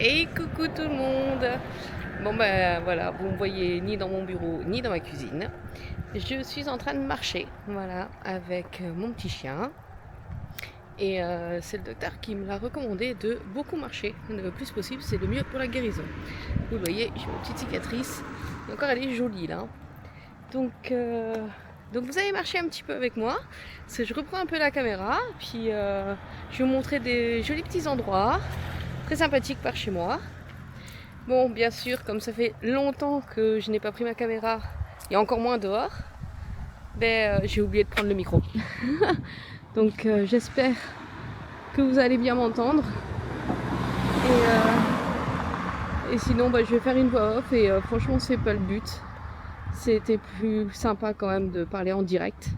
Hey, coucou tout le monde. Bon ben voilà, vous me voyez ni dans mon bureau ni dans ma cuisine. Je suis en train de marcher, voilà, avec mon petit chien. Et c'est le docteur qui me l'a recommandé de beaucoup marcher, le plus possible, c'est le mieux pour la guérison. Vous le voyez, j'ai une petite cicatrice. Et encore elle est jolie là. Donc vous allez marcher un petit peu avec moi, parce que je reprends un peu la caméra, puis je vais vous montrer des jolis petits endroits, très sympathiques par chez moi. Bon, bien sûr, comme ça fait longtemps que je n'ai pas pris ma caméra, et encore moins dehors, j'ai oublié de prendre le micro. Donc j'espère que vous allez bien m'entendre. Et sinon, je vais faire une voix off, et franchement, c'est pas le but. C'était plus sympa quand même de parler en direct.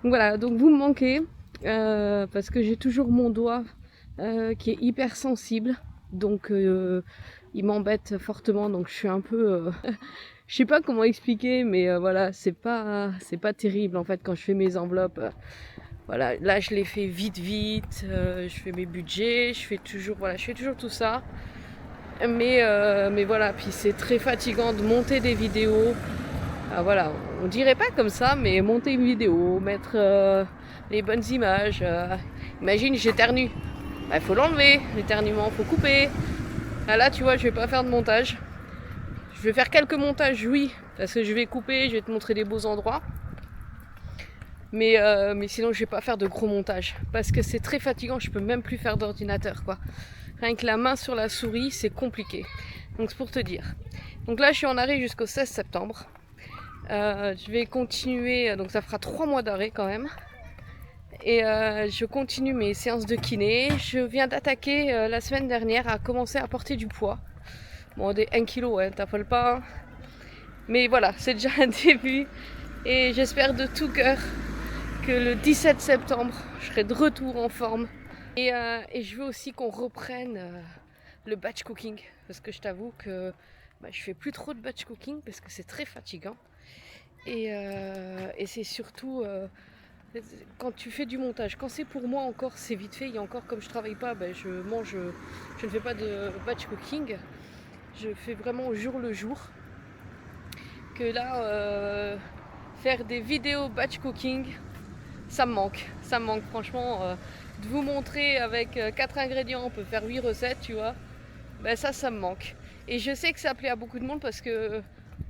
Donc voilà, donc vous me manquez, parce que j'ai toujours mon doigt qui est hyper sensible. Donc il m'embête fortement, donc je suis un peu... je sais pas comment expliquer, mais voilà, c'est pas terrible en fait quand je fais mes enveloppes. Voilà, là je les fais vite, je fais mes budgets, je fais toujours tout ça. Mais voilà, puis c'est très fatigant de monter des vidéos. Voilà, on dirait pas comme ça, mais monter une vidéo, mettre les bonnes images. Imagine, j'éternue. Il faut l'enlever, l'éternuement, faut couper. Là, tu vois, je vais pas faire de montage. Je vais faire quelques montages, oui, parce que je vais couper, je vais te montrer des beaux endroits. Mais sinon, je vais pas faire de gros montages, parce que c'est très fatigant, je peux même plus faire d'ordinateur, quoi. Rien que la main sur la souris, c'est compliqué. Donc c'est pour te dire. Donc là, je suis en arrêt jusqu'au 16 septembre. Je vais continuer, donc ça fera 3 mois d'arrêt quand même. Et je continue mes séances de kiné. Je viens d'attaquer la semaine dernière à commencer à porter du poids. Bon, des 1 kg, hein, t'affole pas. Hein. Mais voilà, c'est déjà un début. Et j'espère de tout cœur que le 17 septembre, je serai de retour en forme. Et je veux aussi qu'on reprenne le batch cooking. Parce que je t'avoue que je fais plus trop de batch cooking parce que c'est très fatigant. Et c'est surtout quand tu fais du montage. Quand c'est pour moi encore, c'est vite fait. Et encore, comme je travaille pas, je mange, je ne fais pas de batch cooking. Je fais vraiment au jour le jour. Que là, faire des vidéos batch cooking, ça me manque. Ça me manque franchement. De vous montrer avec 4 ingrédients, on peut faire 8 recettes, tu vois. Ça me manque. Et je sais que ça plaît à beaucoup de monde parce que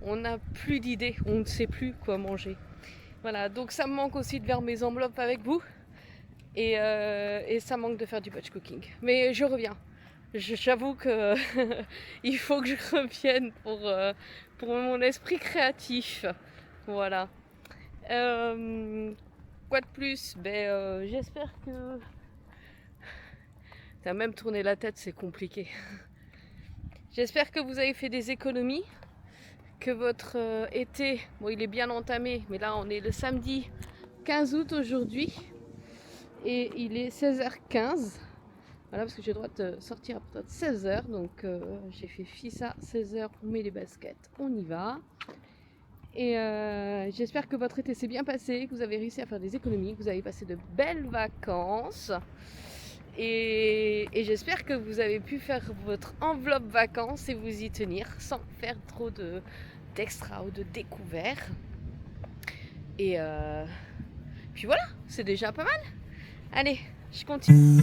on n'a plus d'idées, on ne sait plus quoi manger. Voilà, donc ça me manque aussi de faire mes enveloppes avec vous. Et ça manque de faire du batch cooking. Mais je reviens. J'avoue que il faut que je revienne pour mon esprit créatif. Voilà. Quoi de plus? J'espère que... T'as même tourné la tête, c'est compliqué. J'espère que vous avez fait des économies, que votre été, bon il est bien entamé, mais là on est le samedi 15 août aujourd'hui et il est 16h15. Voilà, parce que j'ai le droit de sortir à partir de 16h, donc j'ai fait FISA 16h, on met les baskets, on y va. Et j'espère que votre été s'est bien passé, que vous avez réussi à faire des économies, que vous avez passé de belles vacances. Et j'espère que vous avez pu faire votre enveloppe vacances et vous y tenir sans faire trop d'extra ou de découvert. Et puis voilà, c'est déjà pas mal. Allez, je continue.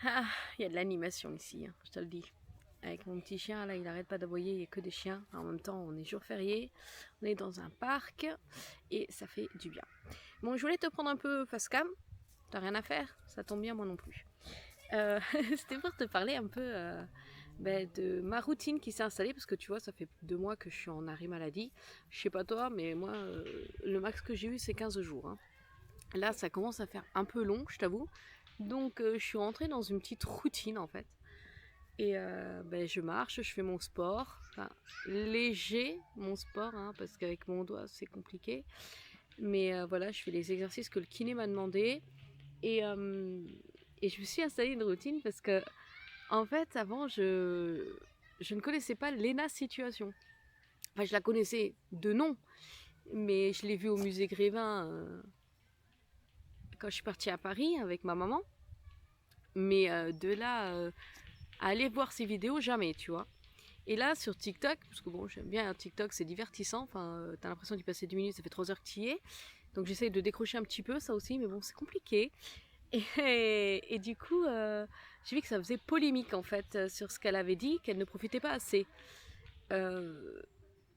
Ah, il y a de l'animation ici, hein, je te le dis. avec mon petit chien, là il arrête pas d'aboyer, il n'y a que des chiens. En même temps, on est jour férié, on est dans un parc et ça fait du bien. Bon, je voulais te prendre un peu face cam, t'as rien à faire, ça tombe bien, moi non plus. C'était pour te parler un peu de ma routine qui s'est installée, parce que tu vois, ça fait 2 mois que je suis en arrêt maladie. Je sais pas toi, mais moi, le max que j'ai eu, c'est 15 jours. Hein. Là, ça commence à faire un peu long, je t'avoue. Donc, je suis rentrée dans une petite routine, en fait. Et je marche, je fais mon sport. Enfin, léger, mon sport, hein, parce qu'avec mon doigt, c'est compliqué. Mais voilà, je fais les exercices que le kiné m'a demandé. Et, et je me suis installée une routine parce que, en fait, avant, je ne connaissais pas Léna Situation. Enfin, je la connaissais de nom, mais je l'ai vue au musée Grévin quand je suis partie à Paris avec ma maman. Mais de là à aller voir ses vidéos, jamais, tu vois. Et là, sur TikTok, parce que bon, j'aime bien TikTok, c'est divertissant. Enfin, t'as l'impression d'y passer 10 minutes, ça fait 3 heures que tu y es. Donc j'essaye de décrocher un petit peu, ça aussi, mais bon, c'est compliqué. Et du coup, j'ai vu que ça faisait polémique en fait sur ce qu'elle avait dit, qu'elle ne profitait pas assez. Euh,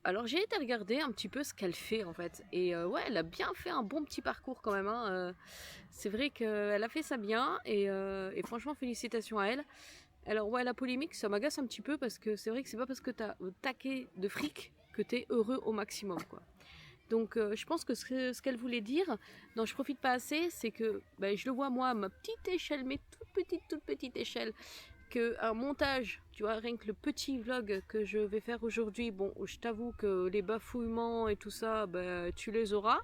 alors j'ai été regarder un petit peu ce qu'elle fait en fait. Et ouais, elle a bien fait un bon petit parcours quand même. Hein. C'est vrai qu'elle a fait ça bien et franchement félicitations à elle. Alors ouais, la polémique, ça m'agace un petit peu parce que c'est vrai que c'est pas parce que t'as au taquet de fric que t'es heureux au maximum quoi. Donc je pense que ce qu'elle voulait dire, dont je profite pas assez, c'est que je le vois moi à ma petite échelle, mais toute petite échelle, que un montage, tu vois, rien que le petit vlog que je vais faire aujourd'hui, bon, je t'avoue que les bafouillements et tout ça, tu les auras.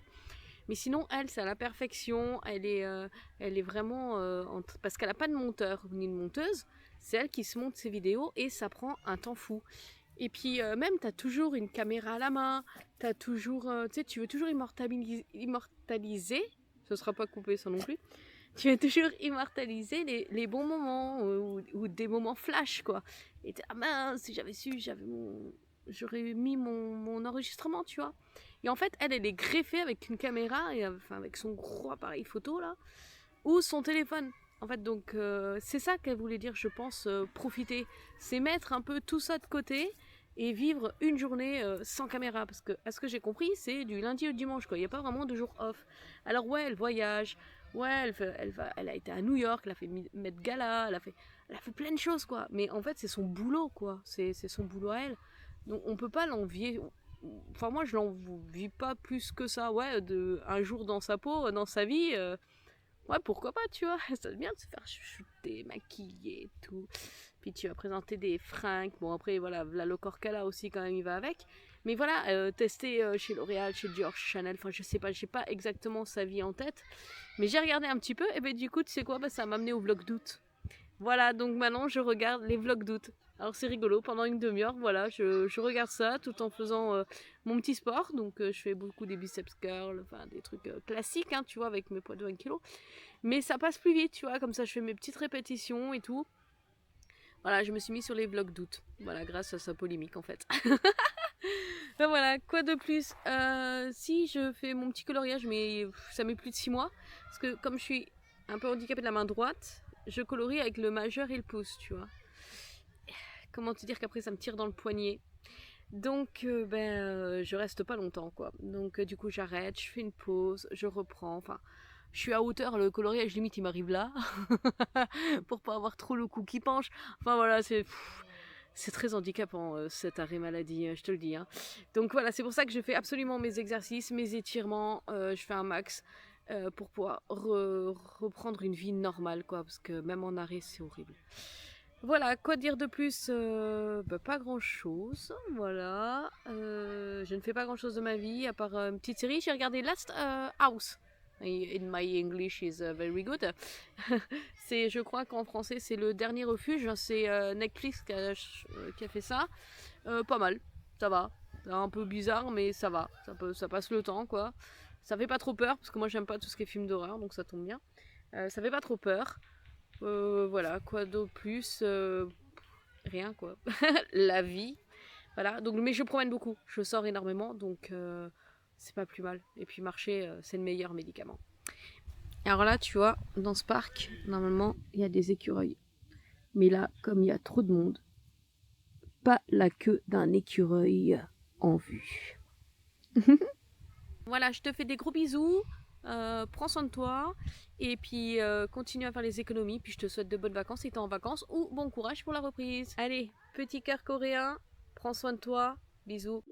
Mais sinon, elle, c'est à la perfection. Elle est vraiment parce qu'elle a pas de monteur ni de monteuse. C'est elle qui se monte ses vidéos et ça prend un temps fou. Et puis même, t'as toujours une caméra à la main, t'as toujours, tu sais, tu veux toujours immortaliser, ce sera pas coupé ça non plus, tu veux toujours immortaliser les bons moments ou des moments flash, quoi. Et ah mince, si j'avais su, j'aurais mis mon enregistrement, tu vois. Et en fait, elle est greffée avec une caméra, et enfin avec son gros appareil photo, là, ou son téléphone. En fait, donc, c'est ça qu'elle voulait dire, je pense, profiter. C'est mettre un peu tout ça de côté et vivre une journée sans caméra. Parce que, à ce que j'ai compris, c'est du lundi au dimanche, quoi. Il n'y a pas vraiment de jour off. Alors, ouais, elle voyage. Ouais, elle a été à New York, elle a fait Met Gala, elle a fait plein de choses, quoi. Mais en fait, c'est son boulot, quoi. C'est son boulot à elle. Donc, on peut pas l'envier. Enfin, moi, je l'envie pas plus que ça. Ouais, un jour dans sa peau, dans sa vie. Ouais, pourquoi pas, tu vois. Ça bien de se faire chuchoter, maquiller et tout. Puis tu vas présenter des fringues. Bon, après, voilà, le Corcala aussi, quand même, il va avec. Mais voilà, tester chez L'Oréal, chez Dior, chez Chanel. Enfin, je sais pas, j'ai pas exactement sa vie en tête. Mais j'ai regardé un petit peu. Et ben, du coup, tu sais quoi, ça m'a amené au vlog d'août. Voilà, donc maintenant, je regarde les vlogs d'août. Alors c'est rigolo, pendant une demi-heure, voilà, je regarde ça tout en faisant mon petit sport. Donc je fais beaucoup des biceps curls, enfin des trucs classiques, hein, tu vois, avec mes poids de 20 kilos. Mais ça passe plus vite, tu vois, comme ça je fais mes petites répétitions et tout. Voilà, je me suis mis sur les vlogs d'août. Voilà, grâce à sa polémique en fait. Ben voilà, quoi de plus Si je fais mon petit coloriage, mais ça met plus de 6 mois. Parce que comme je suis un peu handicapée de la main droite, je colorie avec le majeur et le pouce, tu vois. Comment te dire qu'après ça me tire dans le poignet. Donc je reste pas longtemps quoi. Donc du coup j'arrête, je fais une pause, je reprends. Enfin, je suis à hauteur, le coloriage limite il m'arrive là pour pas avoir trop le cou qui penche. Enfin voilà, c'est très handicapant cet arrêt maladie, je te le dis. Hein. Donc voilà, c'est pour ça que je fais absolument mes exercices, mes étirements, je fais un max pour pouvoir reprendre une vie normale quoi, parce que même en arrêt c'est horrible. Voilà, quoi dire de plus pas grand chose, voilà. Je ne fais pas grand chose de ma vie à part une petite série. J'ai regardé Last House. In my English is very good. C'est, je crois qu'en français c'est le dernier refuge. C'est Netflix qui a fait ça. Pas mal, ça va. C'est un peu bizarre, mais ça va. Ça passe le temps, quoi. Ça fait pas trop peur parce que moi j'aime pas tout ce qui est film d'horreur, donc ça tombe bien. Ça fait pas trop peur. Voilà, quoi de plus rien quoi. La vie. Voilà, donc, mais je promène beaucoup, je sors énormément, donc c'est pas plus mal. Et puis marcher, c'est le meilleur médicament. Alors là, tu vois, dans ce parc, normalement, il y a des écureuils. Mais là, comme il y a trop de monde, pas la queue d'un écureuil en vue. Voilà, je te fais des gros bisous. Prends soin de toi et puis continue à faire les économies. Puis je te souhaite de bonnes vacances si t'es en vacances ou bon courage pour la reprise. Allez, petit cœur coréen, prends soin de toi. Bisous.